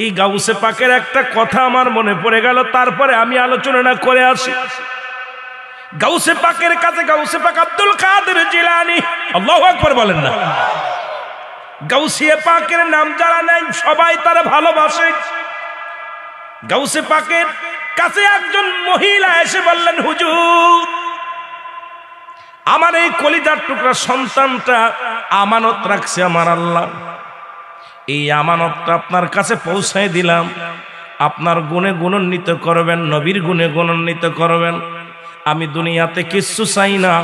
এই গাউসে পাকের একটা কথা আমার মনে পড়ে গেল, তারপরে আমি আলোচনা করে আসি। গাউসে পাকের কাছে গাউসে পাক আব্দুল কাদের জিলানী, আল্লাহু আকবার বলেন না। গাউসিয়ে পাকের নাম যারা নেই সবাই তারা ভালোবাসে। গাউসে পাকের কাছে একজন মহিলা এসে বললেন, হুজুর আমার এই কলিজার টুকরা সন্তানটা আমানত রাখছে আমার আল্লাহ, এই আমানতটা আপনার কাছে পৌঁছায় দিলাম, আপনার গুণে গুণান্বিত করবেন, নবীর গুণে গুণান্বিত করবেন। আমি দুনিয়াতে কিচ্ছু চাই না,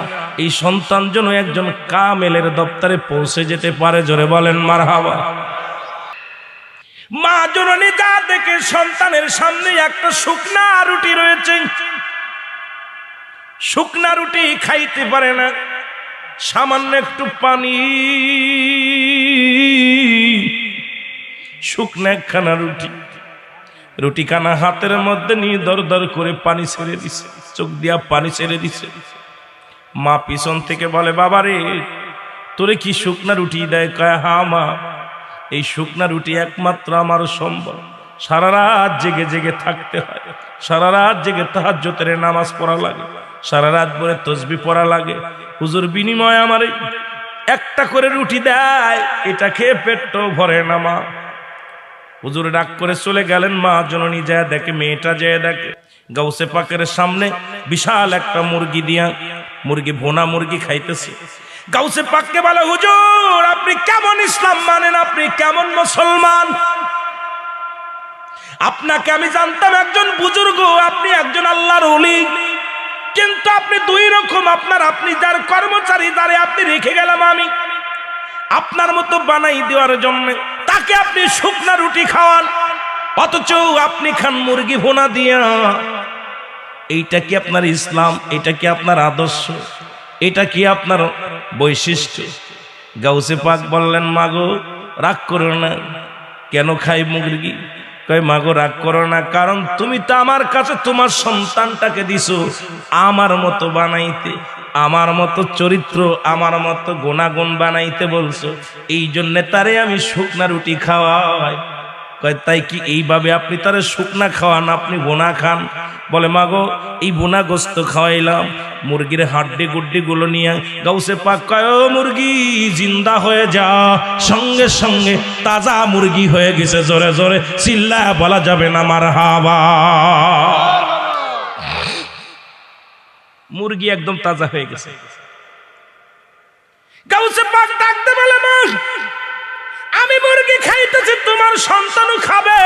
এই সন্তান যেন একজন কামেলের দপ্তরে পৌঁছে যেতে পারে। জোরে বলেন মারহাবা। মা জননী যা দেখে সন্তানের সামনে একটা শুকনা রুটি রয়েছে, শুকনা রুটি খাইতে পারে না, সামান্য একটু পানি, শুকনা একখানা রুটি, রুটি খানা হাতের মধ্যে নিয়ে দর দর করে পানি ছেড়ে দিছে, চোখ দিয়া পানি ছেড়ে দিছে। মা পিছন থেকে বলে, বাবারে তোরে কি শুকনা রুটি দেয়? কয়, হ্যাঁ মা, এই শুকনা রুটি একমাত্র আমার সম্বল। সারা রাত জেগে জেগে থাকতে হয়, সারা রাত জেগে তাহাজ্জুদের নামাজ পড়া লাগে, সারা রাত ভরে তাসবিহ পড়া লাগে। হুজুর বিনিময়ে আমার একটা করে রুটি দেয়, এটা খেয়ে পেটও ভরে না মা। হুজুর ডাক করে চলে গেলেন। মা জননী যায় দেখে, মেয়েটা যায় দেখে গাউসে পাকের সামনে বিশাল একটা মুরগি দিয়া, মুরগি ভোনা মুরগি খাইতেছে। গাউসে পাককে বলে, হুজুর আপনি কেমন ইসলাম মানেন, আপনি কেমন মুসলমান? আপনাকে আমি জানতাম একজন বুজুর্গ, আপনি একজন আল্লাহর ওলি, কিন্তু আপনি দুই রকম। আপনি যার কর্মচারী যারে আপনি রেখে গেলাম আমি আপনার মতো বানাই দেওয়ার জন্য, তাকে আপনি শুকনা রুটি খাওয়ান, অথচ আপনি খান মুরগি ভোনা দিয়া। এইটা কি আপনার ইসলাম? এটা কি আপনার আদর্শ? এটা কি আপনার বৈশিষ্ট্য? গাউসে পাক বললেন, মাগো রাগ করো না, কেন খাই মুরগি? কয়, মাগো রাগ করো না, কারণ তুমি তো আমার কাছে তোমার সন্তানটাকে দিছো আমার মতো বানাইতে, আমার মতো চরিত্র, আমার মতো গুণাগুণ বানাইতে বলছো, এই জন্য তারে আমি শুকনা রুটি খাওয়াই। কয়, তাই কি এইভাবে আপনি তারে শুকনা খাওয়ান, আপনি বোনা খান? বলে, মাগো এই বোনা গোস্ত খাওয়াইলাম, মুরগির হাড্ডি গুড্ডি গুলো নিয়ে। গাউসে পাক কয়, ও মুরগি জিন্দা হয়ে যা, সঙ্গে সঙ্গে তাজা মুরগি হয়ে গেছে। জোরে জোরে চিল্লায়া বলা যাবে না মারহাবা। মুরগি একদম তাজা হয়ে গেছে। গাউসে পাক ডাকতে বলে, মা আমি মুরগি খাইতেছি, তোমার সন্তানও খাবে,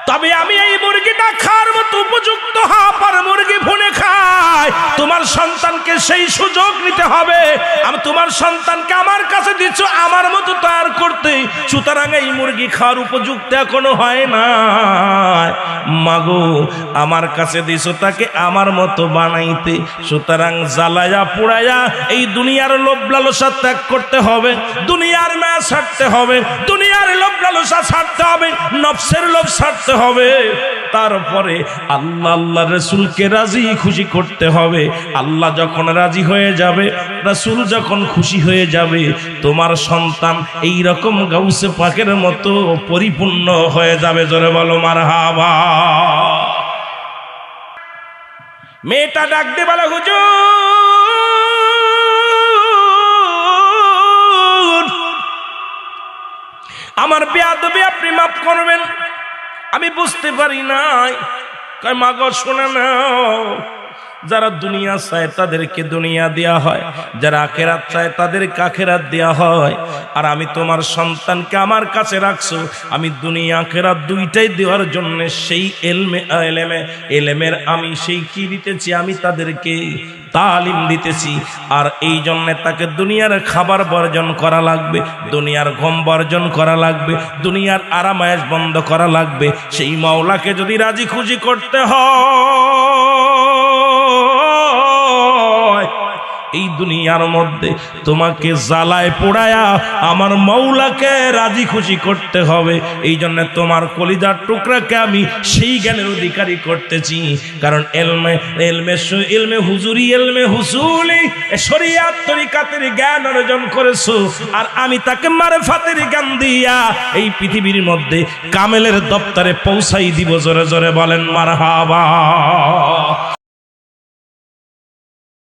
তবে আমি এই মুরগিটা খাওয়ার মতো উপযুক্ত হওয়ার মুরগি ভুনে খাই, তোমার সন্তানকে সেই সুযোগ নিতে হবে। আমি তোমার সন্তানকে আমার কাছে দিচ্ছ আমার মতো তৈরি করতে, সুতরাং এই মুরগি খাওয়ার উপযুক্ত এখনো হয় না। মাগো আমার কাছে দিছো তাকে আমার মতো বানাইতে, সুতরাং জ্বালায়া পুড়ায়া এই দুনিয়ার লোভ লালসা ত্যাগ করতে হবে, দুনিয়ার মায়া ছাড়তে হবে, দুনিয়ার লোভ লালসা ছাড়তে হবে, নফসের লোভ ছাড়তে হবে, তারপরে আল্লাহ আল্লাহ রাসূলকে রাজি খুশি করতে হবে। আল্লাহ যখন রাজি হয়ে যাবে, রাসূল যখন খুশি হয়ে যাবে, তোমার সন্তান এই রকম গাউসে পাকের মতো পরিপূর্ণ হয়ে যাবে। জোরে বলো মারহাবা। মেয়েটা ডাক দিয়ে বলে, হুজুর আমার বেয়াদবি আপনি মাফ করবেন, আমি বুঝতে পারি নাই। কয়, মাগো শোনে নাও, যারা দুনিয়া চায় তাদেরকে দুনিয়া দেয়া হয়, যারা আখিরাত চায় তাদেরকে আখিরাত দেয়া হয়। আর আমি তোমার সন্তানকে আমার কাছে রাখছো, আমি দুনিয়া আখিরাত দুইটাই দেওয়ার জন্য সেই এলেমের আমি সেই কি দিতেছি, আমি তাদেরকে তালিম দিতেছি। আর এই জন্য তাকে দুনিয়ার খাবার বর্জন করা লাগবে, দুনিয়ার ঘুম বর্জন করা লাগবে, দুনিয়ার আরামায়েশ বন্ধ করা লাগবে। সেই মাওলাকে যদি রাজি খুশি করতে হয়, এই দুনিয়ার মধ্যে তোমাকে জ্বালায় পোড়ায়া আমার মাওলাকে রাজি খুশি করতে হবে। এই জন্য তোমার কলিজার টুকরাকে আমি সেই জ্ঞানের অধিকারী করতেছি। কারণ এলমে হুজুরি এলমে হুসুলি শরিয়াত তরিকাতের জ্ঞান অর্জন করেছো, আর আমি তাকে মারিফাতের জ্ঞান দিয়া এই পৃথিবীর মধ্যে কামেলের দপ্তরে পৌঁছাই দিব। জোরে জোরে বলেন মারহাবা।